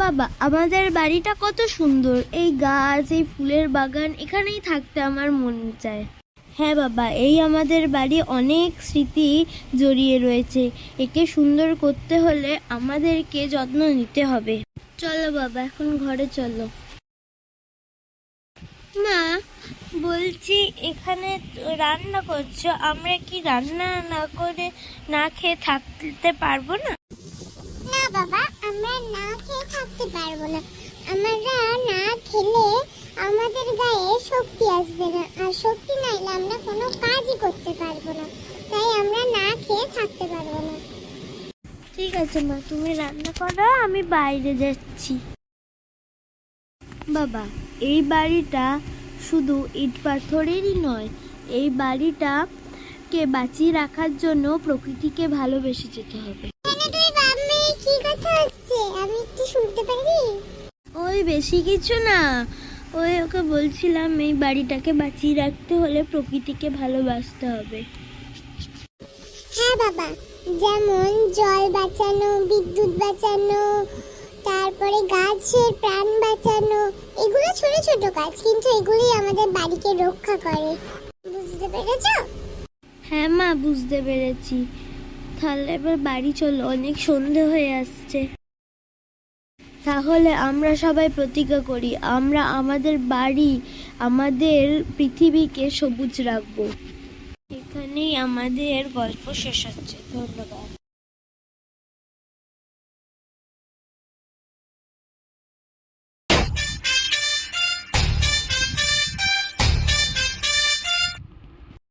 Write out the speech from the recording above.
বাবা, আমাদের বাড়িটা কত সুন্দর, এই গাছ, এই ফুলের বাগান, এখানেই থাকতে আমার মন চায়। হ্যাঁ বাবা, এই আমাদের বাড়ি অনেক স্মৃতি জড়িয়ে রয়েছে। একে সুন্দর করতে হলে আমাদেরকে যত্ন নিতে হবে। চলো বাবা, এখন ঘরে চলো। মা, বলছি এখানে রান্না করছো, আমরা কি রান্না না করে না খেয়ে থাকতে পারবো না? না বাবা, আমরা না খেয়ে থাকতে পারবো না। আমরা না খেলে আমাদের গায়ে শক্তি আসবে না, আর শক্তি না এলে আমরা কোনো কাজই করতে পারবো না। তাই আমরা না খেয়ে থাকতে পারবো না। ঠিক আছে মা, তুমি রান্না করো, আমি বাইরে যাচ্ছি। বাবা, এই বাড়িটা শুধু ইট পাথরেরই নয়, এই বাড়িটাকে বাঁচিয়ে রাখার জন্য প্রকৃতিকে ভালোবেসে যেতে হবে। তুই বাবা, কি কথা হচ্ছে আমি একটু শুনতে পারি? ওই বেশি কিছু না, ওকে বলছিলাম এই বাড়িটাকে বাঁচিয়ে রাখতে হলে প্রকৃতিকে ভালোবাসতে হবে। হ্যাঁ বাবা, যেমন জল বাঁচানো, বিদ্যুৎ বাঁচানো, তারপরে গাছের প্রাণ বাঁচানো, এগুলো ছোট ছোট কাজ, কিন্তু এগুলি আমাদের বাড়িকে রক্ষা করে। বুঝতে পেরেছো? হ্যাঁ মা, বুঝতে পেরেছি। তাহলে এবার বাড়ি চলো, অনেক সন্ধে হয়ে আসছে। তাহলে আমরা সবাই প্রতিজ্ঞা করি, আমরা আমাদের বাড়ি, আমাদের পৃথিবীকে সবুজ রাখবো। এখানেই আমাদের গল্প শেষ হচ্ছে। ধন্যবাদ।